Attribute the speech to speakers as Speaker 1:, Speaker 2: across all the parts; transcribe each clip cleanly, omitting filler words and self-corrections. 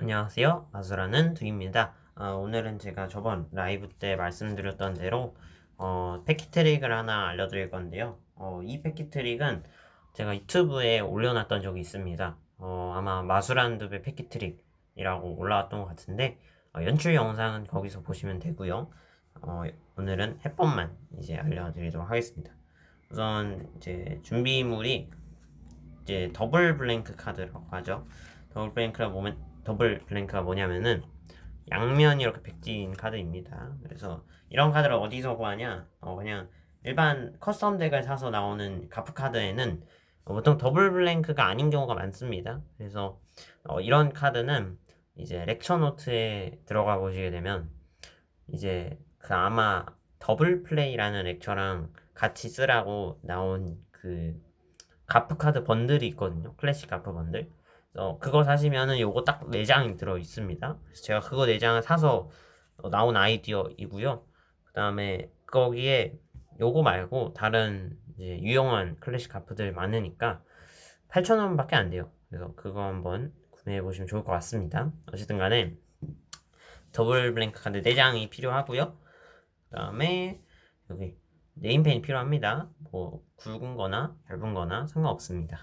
Speaker 1: 안녕하세요. 마술하는 두입니다. 오늘은 제가 저번 라이브 때 말씀드렸던 대로 패키 트릭을 하나 알려드릴 건데요. 이 패키 트릭은 제가 유튜브에 올려놨던 적이 있습니다. 아마 마술하는 두의 패키 트릭이라고 올라왔던 것 같은데 연출 영상은 거기서 보시면 되고요. 오늘은 해법만 이제 알려드리도록 하겠습니다. 우선 이제 준비물이 이제 더블 블랭크 카드라고 하죠. 더블 블랭크가 뭐냐면은 양면이 이렇게 백지인 카드입니다. 그래서 이런 카드를 어디서 구하냐? 그냥 일반 커스텀 덱을 사서 나오는 가프 카드에는 보통 더블 블랭크가 아닌 경우가 많습니다. 그래서 이런 카드는 이제 렉처 노트에 들어가 보시게 되면 이제 그 아마 더블 플레이라는 렉처랑 같이 쓰라고 나온 그 가프 카드 번들이 있거든요. 클래식 가프 번들. 그거 사시면은 요거 딱 4장이 들어 있습니다. 그래서 제가 그거 4장을 사서 나온 아이디어이고요. 그 다음에 거기에 요거 말고 다른 이제 유용한 클래식 가프들 많으니까 8,000원 밖에 안 돼요. 그래서 그거 한번 구매해 보시면 좋을 것 같습니다. 어쨌든 간에 더블 블랭크 카드 4장이 필요하고요. 그 다음에 여기 네임펜이 필요합니다. 뭐 굵은 거나 얇은 거나 상관없습니다.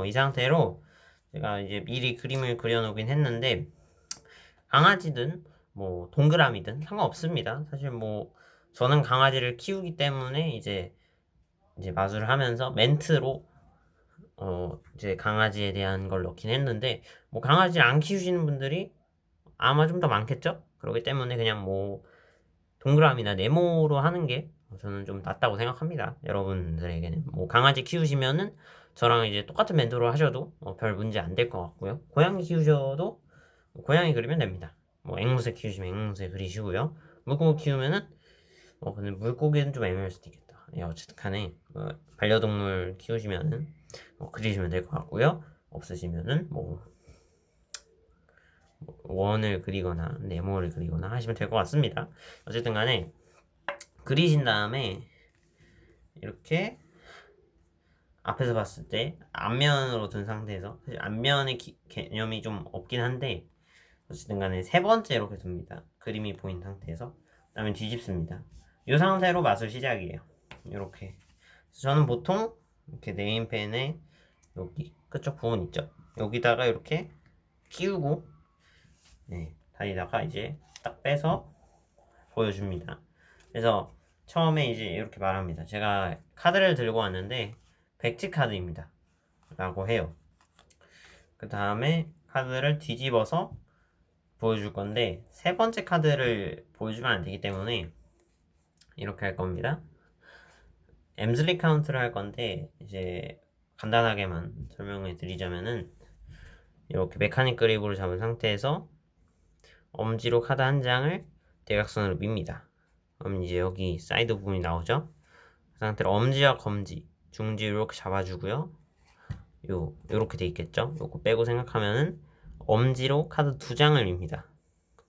Speaker 1: 이 상태로 제가 이제 미리 그림을 그려놓긴 했는데 강아지든 뭐 동그라미든 상관없습니다. 사실 뭐 저는 강아지를 키우기 때문에 이제 마술을 하면서 멘트로 이제 강아지에 대한 걸 넣긴 했는데 뭐 강아지를 안 키우시는 분들이 아마 좀 더 많겠죠? 그렇기 때문에 그냥 뭐 동그라미나 네모로 하는 게 저는 좀 낫다고 생각합니다. 여러분들에게는 뭐 강아지 키우시면은 저랑 이제 똑같은 멘토로 하셔도 별 문제 안 될 것 같고요. 고양이 키우셔도 고양이 그리면 됩니다. 뭐 앵무새 키우시면 앵무새 그리시고요. 물고기 키우면은 근데 물고기는 좀 애매할 수도 있겠다. 예, 어쨌든 간에 반려동물 키우시면은 그리시면 될 것 같고요. 없으시면은 뭐 원을 그리거나 네모를 그리거나 하시면 될 것 같습니다. 어쨌든 간에 그리신 다음에 이렇게 앞에서 봤을 때 앞면으로 둔 상태에서 사실 앞면의 개념이 좀 없긴 한데 어쨌든 간에 세 번째 이렇게 둡니다. 그림이 보인 상태에서 그 다음에 뒤집습니다. 이 상태로 마술 시작이에요. 이렇게 저는 보통 이렇게 네임펜에 여기 끝쪽 부분 있죠. 여기다가 이렇게 끼우고 다리다가 이제 딱 빼서 보여줍니다. 그래서 처음에 이제 이렇게 말합니다. 제가 카드를 들고 왔는데 백지 카드입니다. 라고 해요. 그 다음에 카드를 뒤집어서 보여줄 건데 세 번째 카드를 보여주면 안 되기 때문에 이렇게 할 겁니다. 엠슬리 카운트를 할 건데 이제 간단하게만 설명해 드리자면은 이렇게 메카닉 그립으로 잡은 상태에서 엄지로 카드 한 장을 대각선으로 밉니다. 그럼 이제 여기 사이드 부분이 나오죠. 그 상태로 엄지와 검지, 중지 이렇게 잡아주고요. 요렇게 돼 있겠죠. 요거 빼고 생각하면은 엄지로 카드 2장을 밉니다.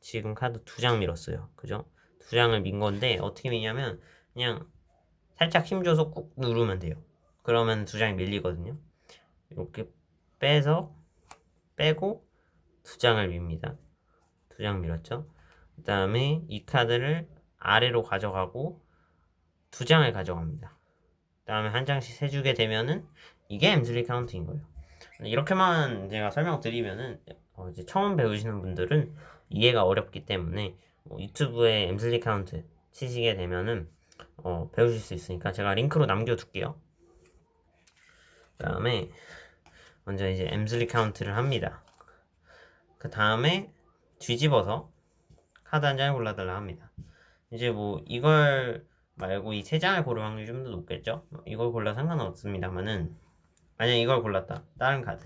Speaker 1: 지금 카드 2장 밀었어요. 그죠? 2장을 민 건데 어떻게 미냐면 그냥 살짝 힘줘서 꾹 누르면 돼요. 그러면 2장이 밀리거든요. 이렇게 빼고 2장을 밉니다. 2장 밀었죠. 그 다음에 이 카드를 아래로 가져가고 2장을 가져갑니다. 그 다음에 한 장씩 세주게 되면은 이게 엠슬리 카운트인 거예요. 이렇게만 제가 설명드리면은 이제 처음 배우시는 분들은 이해가 어렵기 때문에 유튜브에 엠슬리 카운트 치시게 되면은 배우실 수 있으니까 제가 링크로 남겨둘게요. 그 다음에 먼저 이제 엠슬리 카운트를 합니다. 그 다음에 뒤집어서 카드 한 장을 골라달라 합니다. 이제 뭐 이걸 말고 이 세 장을 고를 확률이 좀 더 높겠죠? 이걸 골라 상관은 없습니다만은 만약 이걸 골랐다. 다른 카드.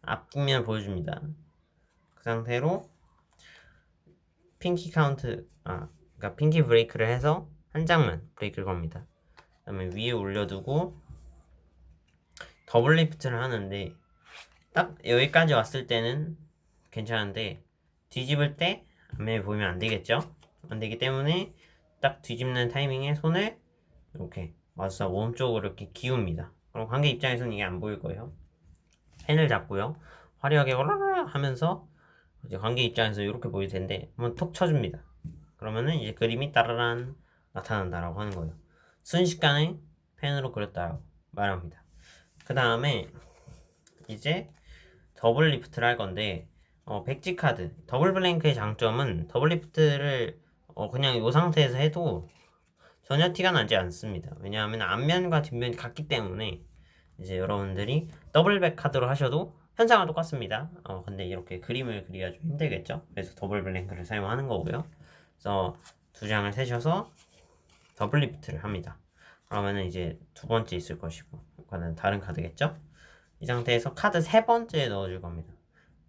Speaker 1: 앞뒷면 보여줍니다. 그 상태로 핑키 카운트, 그러니까 핑키 브레이크를 해서 한 장만 브레이크를 겁니다. 그 다음에 위에 올려두고 더블 리프트를 하는데 딱 여기까지 왔을 때는 괜찮은데 뒤집을 때 앞면에 보이면 안 되겠죠? 안 되기 때문에 딱 뒤집는 타이밍에 손을 이렇게 마우스 오른쪽으로 이렇게 기웁니다. 그럼 관객 입장에서는 이게 안 보일 거예요. 펜을 잡고요. 화려하게 오라라 하면서 이제 관객 입장에서 이렇게 보일 텐데 한번 톡 쳐줍니다. 그러면은 이제 그림이 따라란 나타난다라고 하는 거예요. 순식간에 펜으로 그렸다라고 말합니다. 그 다음에 이제 더블 리프트를 할 건데 백지 카드 더블 블랭크의 장점은 더블 리프트를 그냥 이 상태에서 해도 전혀 티가 나지 않습니다. 왜냐하면 앞면과 뒷면이 같기 때문에 이제 여러분들이 더블백 카드로 하셔도 현상은 똑같습니다. 근데 이렇게 그림을 그리기가 좀 힘들겠죠? 그래서 더블 블랭크를 사용하는 거고요. 그래서 두 장을 세셔서 더블 리프트를 합니다. 그러면은 이제 두 번째 있을 것이고, 이거는 다른 카드겠죠? 이 상태에서 카드 세 번째에 넣어줄 겁니다.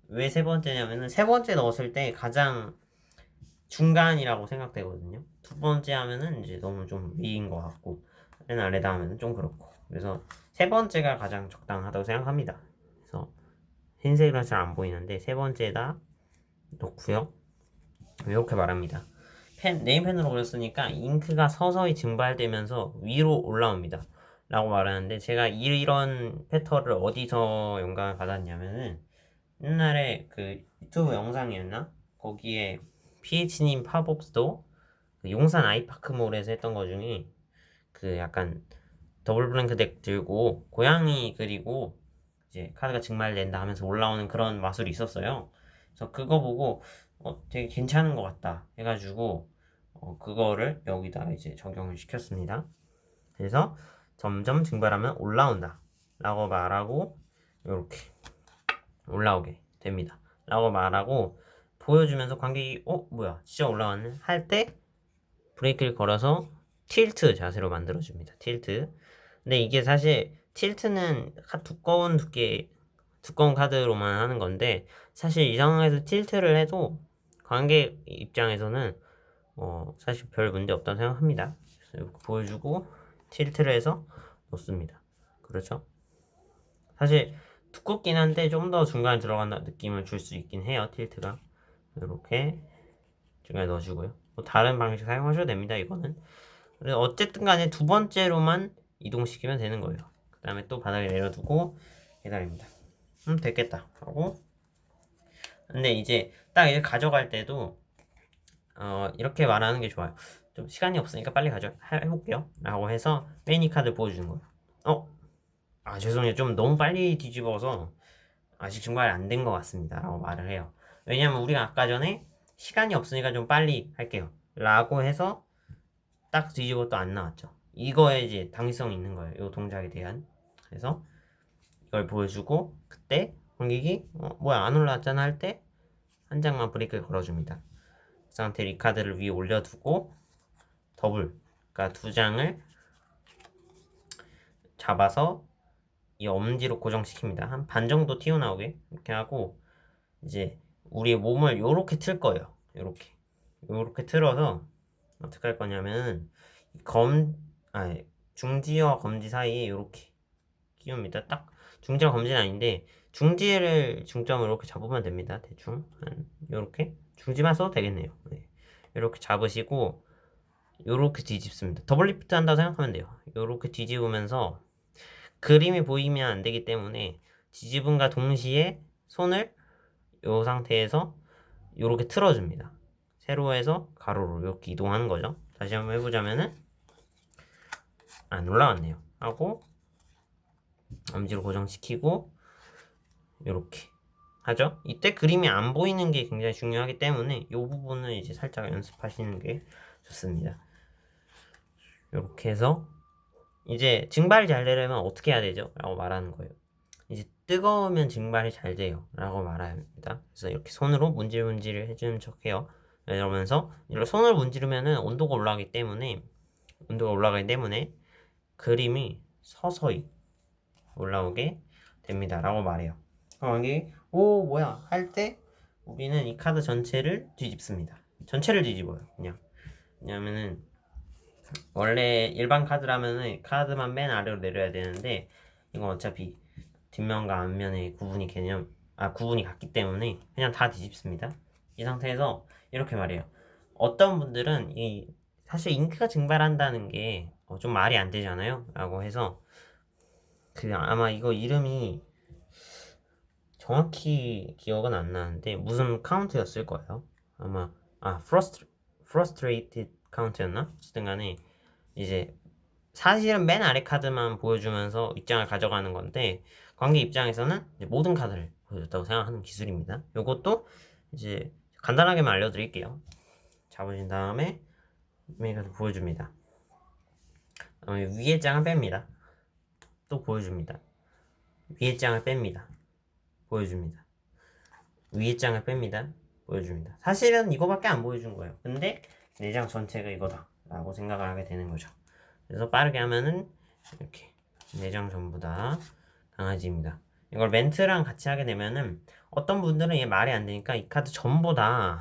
Speaker 1: 왜 세 번째냐면은 세 번째 넣었을 때 가장 중간이라고 생각되거든요. 두 번째 하면은 이제 너무 좀 위인 것 같고, 맨 아래다 하면은 좀 그렇고. 그래서 세 번째가 가장 적당하다고 생각합니다. 그래서 흰색이라 잘 안 보이는데 세 번째에다 놓고요. 이렇게 말합니다. 네임펜으로 그렸으니까 잉크가 서서히 증발되면서 위로 올라옵니다. 라고 말하는데 제가 이런 패턴을 어디서 영감을 받았냐면은 옛날에 그 유튜브 영상이었나? 거기에 PH님 팝업스도 그 용산 아이파크몰에서 했던 거 중에 그 약간 더블 블랭크 덱 들고 고양이 그리고 이제 카드가 증발된다 하면서 올라오는 그런 마술이 있었어요. 그래서 그거 보고 되게 괜찮은 것 같다 해가지고 그거를 여기다 이제 적용을 시켰습니다. 그래서 점점 증발하면 올라온다 라고 말하고 이렇게 올라오게 됩니다 라고 말하고 보여주면서 관객이 뭐야 진짜 올라왔네 할 때 브레이크를 걸어서 틸트 자세로 만들어줍니다. 틸트. 근데 이게 사실 틸트는 두꺼운 카드로만 하는 건데 사실 이 상황에서 틸트를 해도 관객 입장에서는 사실 별 문제 없다고 생각합니다. 그래서 이렇게 보여주고 틸트를 해서 놓습니다. 그렇죠? 사실 두껍긴 한데 좀 더 중간에 들어간다 느낌을 줄 수 있긴 해요. 틸트가 이렇게 중간에 넣어주고요. 뭐 다른 방식 사용하셔도 됩니다. 이거는 어쨌든 간에 두 번째로만 이동시키면 되는 거예요. 그 다음에 또 바닥에 내려두고 기다립니다. 됐겠다 하고 근데 이제 딱 이제 가져갈 때도 이렇게 말하는 게 좋아요. 좀 시간이 없으니까 빨리 해볼게요 라고 해서 매니 카드 보여주는 거예요. 죄송해요. 좀 너무 빨리 뒤집어서 아직 증발이 안 된 것 같습니다 라고 말을 해요. 왜냐면 우리가 아까 전에 시간이 없으니까 좀 빨리 할게요 라고 해서 딱 뒤집어 또 안 나왔죠. 이거에 이제 당위성이 있는 거예요. 이 동작에 대한. 그래서 이걸 보여주고 그때 관객이 뭐야 안 올라왔잖아 할 때 한 장만 브레이크를 걸어줍니다. 그 상태로 이 카드를 위에 올려두고 그러니까 두 장을 잡아서 이 엄지로 고정시킵니다. 한 반 정도 튀어나오게 이렇게 하고 이제 우리의 몸을 요렇게 틀 거예요. 요렇게 틀어서 어떻게 할 거냐면 중지와 검지 사이에 이렇게 끼웁니다. 딱 중지와 검지는 아닌데 중지를 중점을 이렇게 잡으면 됩니다. 대충 이렇게 중지만 써도 되겠네요. 네. 이렇게 잡으시고 이렇게 뒤집습니다. 더블 리프트 한다고 생각하면 돼요. 이렇게 뒤집으면서 그림이 보이면 안 되기 때문에 뒤집음과 동시에 손을 이 상태에서 이렇게 틀어줍니다. 세로에서 가로로 이렇게 이동하는 거죠. 다시 한번 해보자면은 안 올라왔네요. 하고 엄지로 고정시키고 이렇게 하죠. 이때 그림이 안 보이는 게 굉장히 중요하기 때문에 이 부분을 이제 살짝 연습하시는 게 좋습니다. 이렇게 해서 이제 증발이 잘 되려면 어떻게 해야 되죠? 라고 말하는 거예요. 이제 뜨거우면 증발이 잘 돼요 라고 말해야 합니다. 그래서 이렇게 손으로 문질문질을 해주는 척 해요. 이러면서 이렇게 손을 문지르면은 온도가 올라가기 때문에 그림이 서서히 올라오게 됩니다 라고 말해요. 여기 뭐야 할 때 우리는 이 카드 전체를 뒤집습니다. 전체를 뒤집어요 그냥. 왜냐면은 원래 일반 카드라면은 카드만 맨 아래로 내려야 되는데 이건 어차피 뒷면과 앞면의 구분이 같기 때문에 그냥 다 뒤집습니다. 이 상태에서 이렇게 말해요. 어떤 분들은 사실 잉크가 증발한다는 게 좀 말이 안 되잖아요 라고 해서 아마 이거 이름이 정확히 기억은 안 나는데 무슨 카운트였을 거예요. 아마 frustrated 카운트였나? 어쨌든 간에 이제 사실은 맨 아래 카드만 보여주면서 입장을 가져가는 건데 관객 입장에서는 이제 모든 카드를 보여줬다고 생각하는 기술입니다. 이것도 이제 간단하게만 알려드릴게요. 잡으신 다음에 메인 카드 보여줍니다. 위에 장을 뺍니다. 또 보여줍니다. 위에 장을 뺍니다. 보여줍니다. 위에 장을 뺍니다. 보여줍니다. 사실은 이거밖에 안 보여준 거예요. 근데 4장 전체가 이거다 라고 생각을 하게 되는 거죠. 그래서 빠르게 하면은 이렇게 4장 전부 다 강아지입니다. 이걸 멘트랑 같이 하게 되면은 어떤 분들은 얘 말이 안 되니까 이 카드 전부 다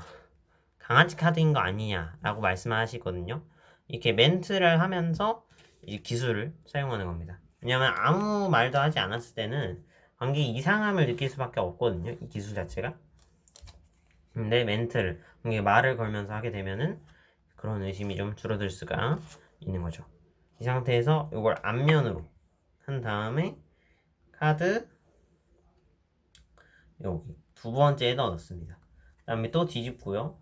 Speaker 1: 강아지 카드인 거 아니냐 라고 말씀하시거든요. 이렇게 멘트를 하면서 이 기술을 사용하는 겁니다. 왜냐면 아무 말도 하지 않았을 때는 관객이 이상함을 느낄 수밖에 없거든요. 이 기술 자체가. 근데 멘트를, 말을 걸면서 하게 되면은 그런 의심이 좀 줄어들 수가 있는 거죠. 이 상태에서 이걸 앞면으로 한 다음에 카드 여기 두 번째에다 넣습니다. 그 다음에 또 뒤집고요.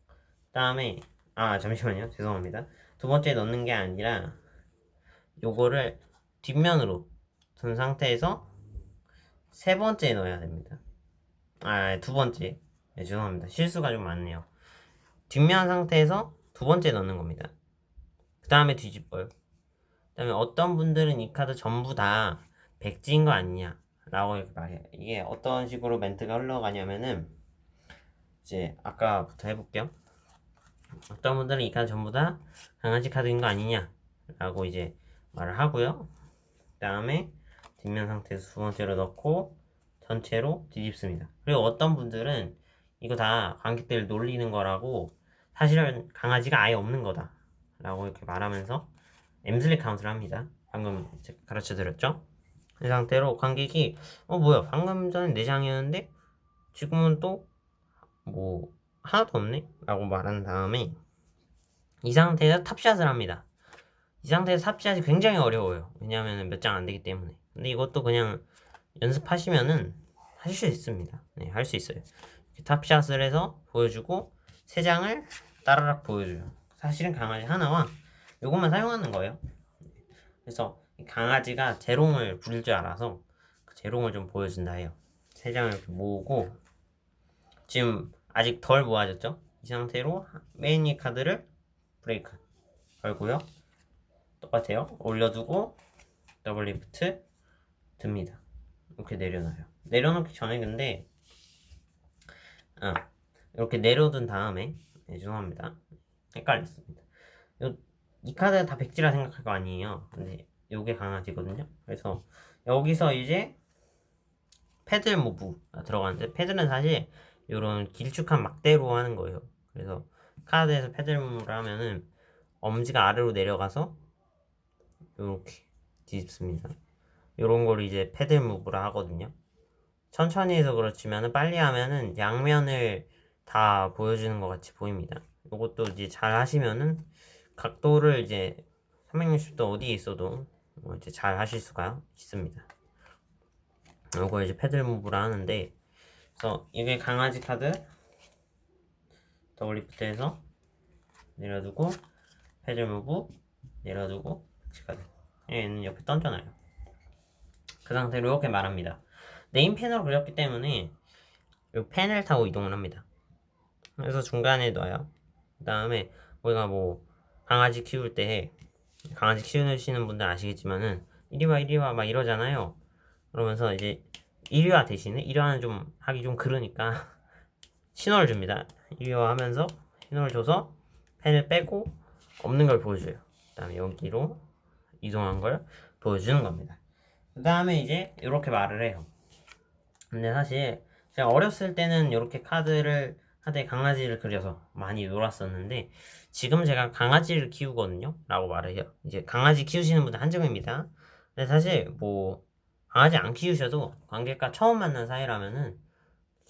Speaker 1: 그 다음에 잠시만요. 죄송합니다. 두 번째 넣는 게 아니라 요거를 뒷면으로 둔 상태에서 세 번째에 넣어야 됩니다. 두 번째. 네, 죄송합니다. 실수가 좀 많네요. 뒷면 상태에서 두 번째 넣는 겁니다. 그 다음에 뒤집어요. 그 다음에 어떤 분들은 이 카드 전부 다 백지인 거 아니냐 라고 이렇게 말해요. 이게 어떤 식으로 멘트가 흘러가냐면은 이제 아까부터 해볼게요. 어떤 분들은 이 카드 전부 다 강아지 카드인 거 아니냐 라고 이제 말을 하고요. 그 다음에 뒷면 상태에서 두 번째로 넣고 전체로 뒤집습니다. 그리고 어떤 분들은 이거 다 관객들 놀리는 거라고 사실은 강아지가 아예 없는 거다 라고 이렇게 말하면서 엠슬립 카운트를 합니다. 방금 가르쳐 드렸죠? 이 상태로 관객이 뭐야 방금 전에 4장이었는데 지금은 또 뭐 하나도 없네? 라고 말한 다음에 이 상태에서 탑샷을 합니다. 이 상태에서 탑샷이 굉장히 어려워요. 왜냐하면 몇 장 안 되기 때문에. 근데 이것도 그냥 연습하시면은 하실 수 있습니다. 네, 할 수 있어요. 탑샷을 해서 보여주고 3장을 따라락 보여줘요. 사실은 강아지 하나와 이것만 사용하는 거예요. 그래서 강아지가 재롱을 부릴 줄 알아서 그 재롱을 좀 보여준다 해요. 3장을 이렇게 모으고 지금 아직 덜 모아졌죠? 이 상태로 메인 이 카드를 브레이크 걸고요. 똑같아요. 올려두고 더블 리프트 듭니다. 이렇게 내려놔요. 내려놓기 전에 근데 이렇게 내려둔 다음에 죄송합니다. 헷갈렸습니다. 이 카드 다 백지라 생각할 거 아니에요. 근데 요게 강아지거든요. 그래서 여기서 이제 패들 모브가 들어가는데 패들은 사실 이런 길쭉한 막대로 하는 거예요. 그래서 카드에서 패들 무브를 하면은 엄지가 아래로 내려가서 이렇게 뒤집습니다. 이런 걸 이제 패들 무브라 하거든요. 천천히 해서 그렇지만 빨리 하면은 양면을 다 보여주는 것 같이 보입니다. 이것도 이제 잘 하시면은 각도를 이제 360도 어디에 있어도 이제 잘 하실 수가 있습니다. 이거 이제 패들 무브라 하는데, 그래서 이게 강아지 카드 더블 리프트해서 내려두고 패들 무브 내려두고 같이 카드 얘는 옆에 던져놔요. 그 상태로 이렇게 말합니다. 네임펜으로 그렸기 때문에 이 펜을 타고 이동을 합니다. 그래서 중간에 놔요. 그 다음에 우리가 뭐 강아지 키울 때 강아지 키우시는 분들 아시겠지만은 이리와 막 이러잖아요. 그러면서 이제 이리와 대신에 이리와는 좀 하기 좀 그러니까 신호를 줍니다. 이리와 하면서 신호를 줘서 펜을 빼고 없는 걸 보여줘요. 그 다음에 여기로 이동한 걸 보여주는 겁니다. 그 다음에 이제 이렇게 말을 해요. 근데 사실 제가 어렸을 때는 이렇게 카드를 하되 강아지를 그려서 많이 놀았었는데 지금 제가 강아지를 키우거든요 라고 말을 해요. 이제 강아지 키우시는 분들 한정입니다. 근데 사실 뭐 강아지 안 키우셔도 관객과 처음 만난 사이라면은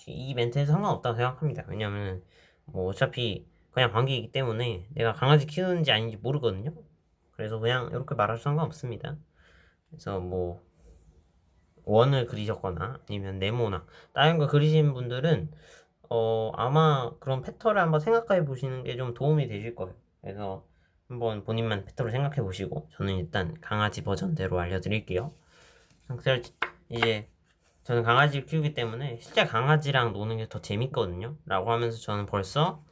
Speaker 1: 이 멘트에서 상관없다고 생각합니다. 왜냐면 뭐 어차피 그냥 관객이기 때문에 내가 강아지 키우는지 아닌지 모르거든요. 그래서 그냥 이렇게 말할 상관없습니다. 그래서 뭐 원을 그리셨거나 아니면 네모나 다른 거 그리시는 분들은 아마 그런 패턴을 한번 생각해 보시는 게 좀 도움이 되실 거예요. 그래서 한번 본인만 패턴을 생각해 보시고 저는 일단 강아지 버전대로 알려드릴게요. 그래서 이제 저는 강아지를 키우기 때문에 실제 강아지랑 노는 게 더 재밌거든요. 라고 하면서 저는 벌써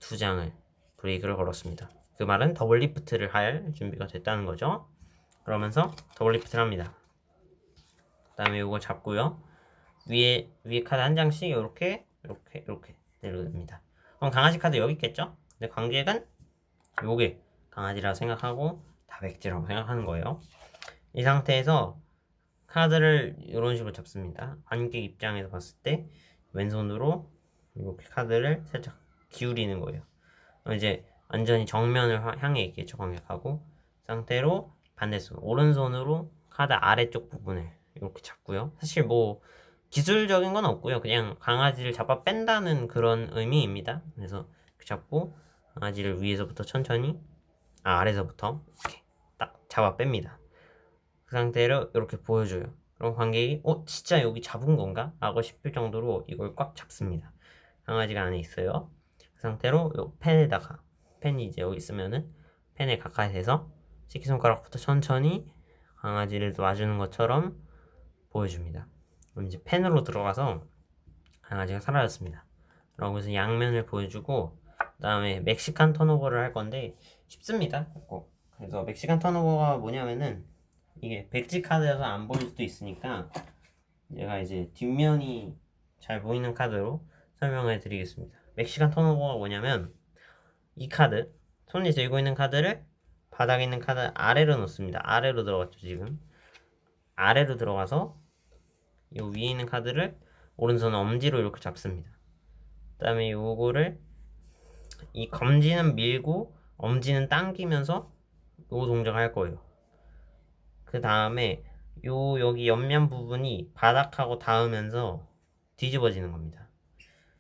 Speaker 1: 2장을 브레이크를 걸었습니다. 그 말은 더블 리프트를 할 준비가 됐다는 거죠. 그러면서 더블 리프트를 합니다. 그 다음에 이걸 잡고요. 위에 카드 한 장씩 이렇게 내려줍니다. 그럼 강아지 카드 여기 있겠죠? 근데 관객은 요게 강아지라고 생각하고 다 백지라고 생각하는 거예요. 이 상태에서 카드를 이런 식으로 잡습니다. 관객 입장에서 봤을 때 왼손으로 이렇게 카드를 살짝 기울이는 거예요. 이제 완전히 정면을 향해 있겠죠, 관객하고. 상태로 반대손 오른손으로 카드 아래쪽 부분을 이렇게 잡고요. 사실 뭐 기술적인 건 없고요. 그냥 강아지를 잡아 뺀다는 그런 의미입니다. 그래서 잡고 강아지를 위에서부터 천천히 아래서부터 이렇게 딱 잡아 뺍니다. 그 상태로 이렇게 보여줘요. 그럼 관객이 진짜 여기 잡은 건가? 라고 싶을 정도로 이걸 꽉 잡습니다. 강아지가 안에 있어요. 그 상태로 요 펜에다가 펜이 이제 여기 있으면은 펜에 가까이 대서 새끼손가락부터 천천히 강아지를 놔주는 것처럼 보여줍니다. 그럼 이제 펜으로 들어가서 강아지가 사라졌습니다. 그러고 해서 양면을 보여주고 그 다음에 멕시칸 턴오버를 할 건데 쉽습니다. 그래서 멕시칸 턴오버가 뭐냐면은 이게 백지 카드여서 안 보일 수도 있으니까 제가 이제 뒷면이 잘 보이는 카드로 설명해 드리겠습니다. 멕시칸 턴오버가 뭐냐면 이 카드 손에 들고 있는 카드를 바닥에 있는 카드 아래로 놓습니다. 아래로 들어갔죠 지금. 아래로 들어가서 이 위에 있는 카드를 오른손 엄지로 이렇게 잡습니다. 그 다음에 요거를 이 검지는 밀고 엄지는 당기면서 요 동작을 할 거예요. 그 다음에 여기 옆면 부분이 바닥하고 닿으면서 뒤집어지는 겁니다.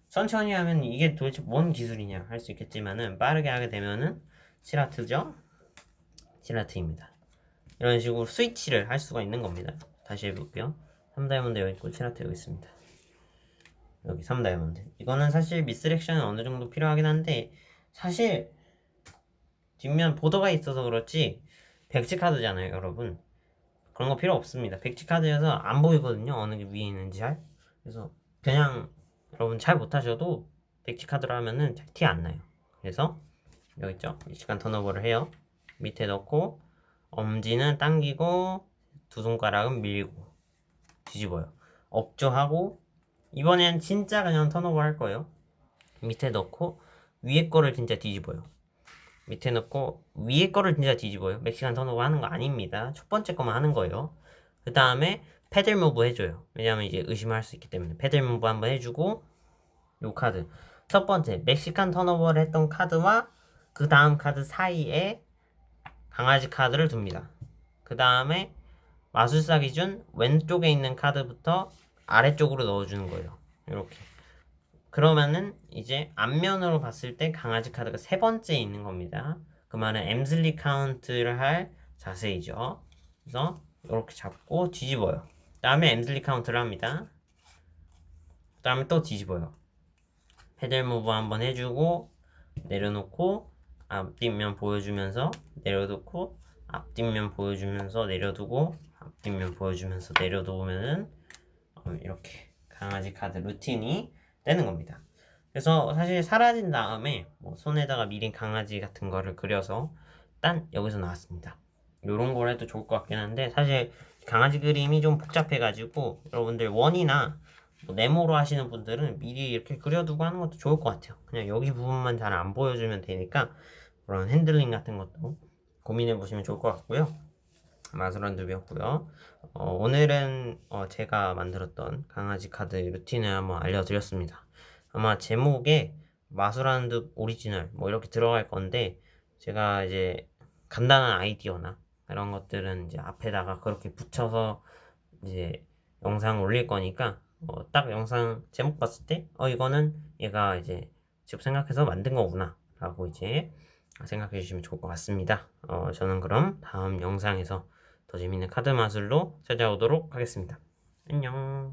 Speaker 1: 천천히 하면 이게 도대체 뭔 기술이냐 할 수 있겠지만은 빠르게 하게 되면은 치라트죠? 치라트입니다. 이런 식으로 스위치를 할 수가 있는 겁니다. 다시 해볼게요. 3다이몬드 여기 있고 치라트 여기 있습니다. 여기 3다이몬드. 이거는 사실 미스렉션은 어느 정도 필요하긴 한데 사실 뒷면 보더가 있어서 그렇지 백지 카드잖아요, 여러분. 그런 거 필요 없습니다. 백지 카드여서 안 보이거든요. 어느 게 위에 있는지 잘. 그래서 그냥 여러분 잘 못하셔도 백지 카드로 하면은 잘 티 안 나요. 그래서 여기 있죠. 시간 턴오버를 해요. 밑에 넣고 엄지는 당기고 두 손가락은 밀고 뒤집어요. 업조하고 이번엔 진짜 그냥 턴오버 할 거예요. 밑에 넣고 위에 거를 진짜 뒤집어요. 밑에 넣고 위에 거를 진짜 뒤집어요. 멕시칸 턴오버 하는 거 아닙니다. 첫 번째 거만 하는 거예요. 그 다음에 패들 무브 해줘요. 왜냐면 이제 의심할 수 있기 때문에 패들 무브 한번 해주고 요 카드 첫 번째 멕시칸 턴오버를 했던 카드와 그 다음 카드 사이에 강아지 카드를 둡니다. 그 다음에 마술사 기준 왼쪽에 있는 카드부터 아래쪽으로 넣어주는 거예요. 이렇게. 그러면은 이제 앞면으로 봤을 때 강아지 카드가 세 번째에 있는 겁니다. 그 말은 엠슬리 카운트를 할 자세이죠. 그래서 이렇게 잡고 뒤집어요. 다음에 엠슬리 카운트를 합니다. 그 다음에 또 뒤집어요. 패들 무브 한번 해주고 내려놓고 앞뒷면 보여주면서 내려놓고 앞뒷면 보여주면서 내려두고 앞뒷면 보여주면서 내려두면은 이렇게 강아지 카드 루틴이 되는 겁니다. 그래서 사실 사라진 다음에 뭐 손에다가 미린 강아지 같은 거를 그려서 딴 여기서 나왔습니다. 요런 걸 해도 좋을 것 같긴 한데 사실 강아지 그림이 좀 복잡해가지고 여러분들 원이나 뭐 네모로 하시는 분들은 미리 이렇게 그려두고 하는 것도 좋을 것 같아요. 그냥 여기 부분만 잘 안 보여주면 되니까 그런 핸들링 같은 것도 고민해 보시면 좋을 것 같고요. 마술한두비였고요. 오늘은 제가 만들었던 강아지 카드 루틴을 한번 알려드렸습니다. 아마 제목에 마술한두 오리지널 뭐 이렇게 들어갈 건데 제가 이제 간단한 아이디어나 이런 것들은 이제 앞에다가 그렇게 붙여서 이제 영상 올릴 거니까 딱 영상 제목 봤을 때 이거는 얘가 이제 직접 생각해서 만든 거구나 라고 이제 생각해 주시면 좋을 것 같습니다. 저는 그럼 다음 영상에서 더 재밌는 카드 마술로 찾아오도록 하겠습니다. 안녕.